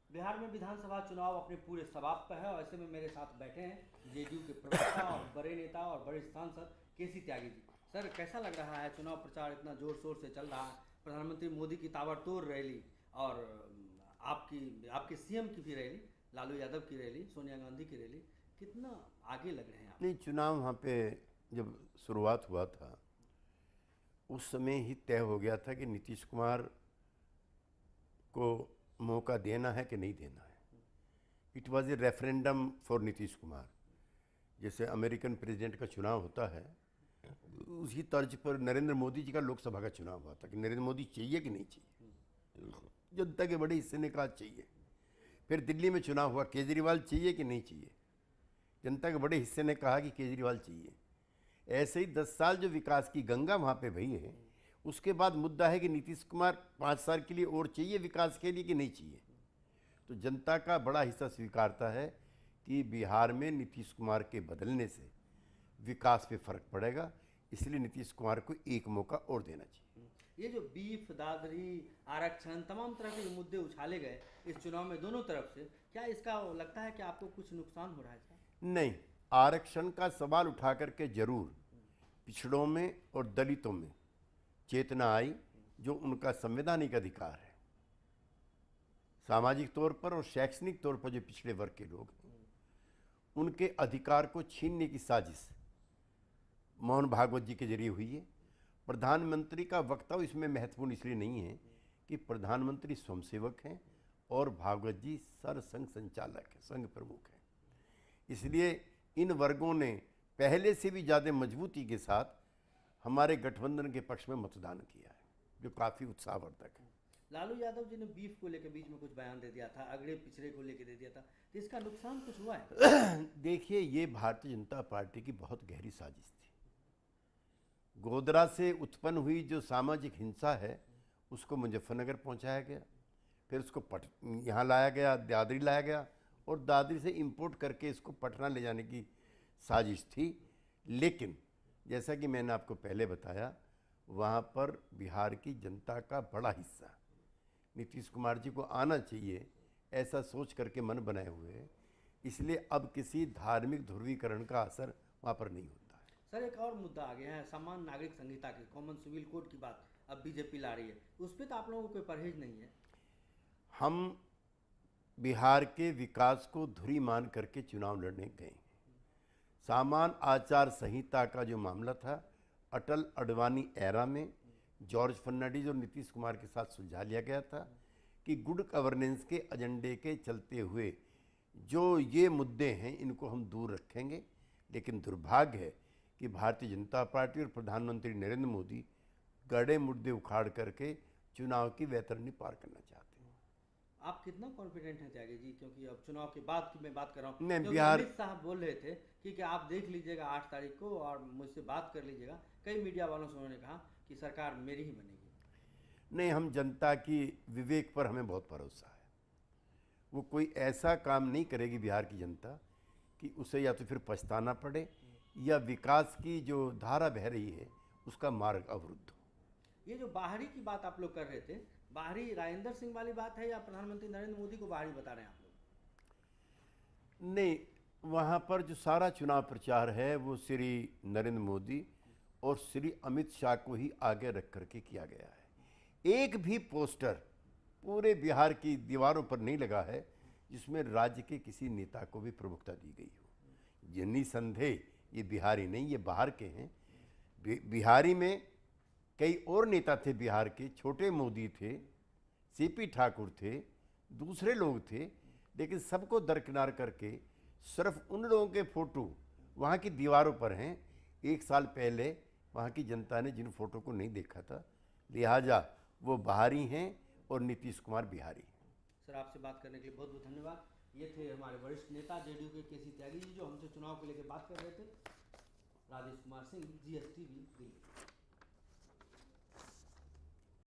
बिहार में विधानसभा चुनाव अपने पूरे समाप्त है और ऐसे में मेरे साथ बैठे हैं जेडीयू के प्रवक्ता और बड़े नेता और बड़े सांसद केसी त्यागी जी। सर, कैसा लग रहा है? चुनाव प्रचार इतना जोर शोर से चल रहा है, प्रधानमंत्री मोदी की ताबड़तोड़ रैली और आपकी आपके सीएम की भी रैली, लालू यादव की रैली, सोनिया गांधी की रैली, कितना आगे लग रहे हैं आप? नहीं, चुनाव वहाँ पे जब शुरुआत हुआ था उस समय ही तय हो गया था कि नीतीश कुमार को मौका देना है कि नहीं देना है। It was a referendum for Nitish Kumar. जैसे अमेरिकन प्रेसिडेंट का चुनाव होता है, उसी तर्ज पर नरेंद्र मोदी जी का लोकसभा का चुनाव हुआ था कि नरेंद्र मोदी चाहिए कि नहीं चाहिए। जनता के बड़े हिस्से ने कहा चाहिए। फिर दिल्ली में चुनाव हुआ, केजरीवाल चाहिए कि नहीं चाहिए। जनता के बड़े हिस्से ने कहा कि केजरीवाल चाहिए। ऐसे ही 10 साल जो विकास की गंगा वहाँ पे बही है, उसके बाद मुद्दा है कि नीतीश कुमार 5 साल के लिए और चाहिए विकास के लिए कि नहीं चाहिए। तो जनता का बड़ा हिस्सा स्वीकारता है कि बिहार में नीतीश कुमार के बदलने से विकास पे फर्क पड़ेगा, इसलिए नीतीश कुमार को एक मौका और देना चाहिए। ये जो बीफ, दादरी, आरक्षण, तमाम तरह के जो मुद्दे उछाले गए इस चुनाव में दोनों तरफ से, क्या इसका लगता है कि आपको कुछ नुकसान हो रहा है? नहीं, आरक्षण का सवाल उठा करके जरूर पिछड़ों में और दलितों में चेतना आई, जो उनका संवैधानिक अधिकार है। सामाजिक तौर पर और शैक्षणिक तौर पर जो पिछड़े वर्ग के लोग हैं, उनके अधिकार को छीनने की साजिश मोहन भागवत जी के जरिए हुई है। प्रधानमंत्री का वक्तव्य इसमें महत्वपूर्ण इसलिए नहीं है कि प्रधानमंत्री स्वयंसेवक हैं और भागवत जी सरसंघ संचालक हैं, संघ प्रमुख हैं। इसलिए इन वर्गों ने पहले से भी ज़्यादा मजबूती के साथ हमारे गठबंधन के पक्ष में मतदान किया है, जो काफ़ी उत्साहवर्धक है। लालू यादव जी ने बीफ को लेकर बीच में कुछ बयान दे दिया था, अगड़े पिछड़े को लेकर दे दिया था, तो इसका नुकसान कुछ हुआ है? देखिए, ये भारतीय जनता पार्टी की बहुत गहरी साजिश थी। गोधरा से उत्पन्न हुई जो सामाजिक हिंसा है, उसको मुजफ्फरनगर पहुंचाया गया, फिर उसको यहाँ लाया गया, दादरी लाया गया, और दादरी से इंपोर्ट करके इसको पटना ले जाने की साजिश थी। लेकिन जैसा कि मैंने आपको पहले बताया, वहाँ पर बिहार की जनता का बड़ा हिस्सा नीतीश कुमार जी को आना चाहिए ऐसा सोच करके मन बनाए हुए है। इसलिए अब किसी धार्मिक ध्रुवीकरण का असर वहाँ पर नहीं होता है। सर, एक और मुद्दा आ गया है, सामान्य नागरिक संहिता की, कॉमन सिविल कोड की बात अब बीजेपी ला रही है, उस पर तो आप लोगों को कोई परहेज नहीं है? हम बिहार के विकास को धुरी मान करके चुनाव लड़ने गए। सामान्य आचार संहिता का जो मामला था, अटल अडवाणी एरा में जॉर्ज फर्नांडिस और नीतीश कुमार के साथ सुलझा लिया गया था कि गुड गवर्नेंस के एजेंडे के चलते हुए जो ये मुद्दे हैं इनको हम दूर रखेंगे। लेकिन दुर्भाग्य है कि भारतीय जनता पार्टी और प्रधानमंत्री नरेंद्र मोदी गड़े मुद्दे उखाड़ करके चुनाव की वैतरणी पार करना चाहते हैं। आप कितना कॉन्फिडेंट हैं त्यागी जी? क्योंकि अब चुनाव के बाद की मैं बात कर रहा हूँ, नहीं, क्योंकि बिहार अमित शाह बोल रहे थे कि आप देख लीजिएगा 8 तारीख को और मुझसे बात कर लीजिएगा। कई मीडिया वालों से उन्होंने कहा कि सरकार मेरी ही बनेगी। नहीं, हम जनता की विवेक पर हमें बहुत भरोसा है। वो कोई ऐसा काम नहीं करेगी बिहार की जनता कि उसे या तो फिर पछताना पड़े या विकास की जो धारा बह रही है उसका मार्ग अवरुद्ध हो। ये जो बाहरी की बात आप लोग कर रहे थे, बाहरी राजेंद्र सिंह वाली बात है या प्रधानमंत्री नरेंद्र मोदी को बाहरी बता रहे हैं आप लोग? नहीं, वहाँ पर जो सारा चुनाव प्रचार है वो श्री नरेंद्र मोदी और श्री अमित शाह को ही आगे रख करके किया गया है। एक भी पोस्टर पूरे बिहार की दीवारों पर नहीं लगा है जिसमें राज्य के किसी नेता को भी प्रमुखता दी गई हो। ये निसंदेह ये बिहारी नहीं, ये बाहर के हैं। बिहारी में कई और नेता थे, बिहार के छोटे मोदी थे, सीपी ठाकुर थे, दूसरे लोग थे, लेकिन सबको दरकिनार करके सिर्फ उन लोगों के फोटो वहाँ की दीवारों पर हैं। 1 साल पहले वहाँ की जनता ने जिन फोटो को नहीं देखा था, लिहाजा वो बाहरी हैं और नीतीश कुमार बिहारी हैं। सर, आपसे बात करने के लिए बहुत बहुत धन्यवाद। ये थे हमारे वरिष्ठ नेता जेडीयू के केसी त्यागी जी, जो हमसे चुनाव को लेकर बात कर रहे थे। राजेश कुमार सिंह, GSTV दिल्ली।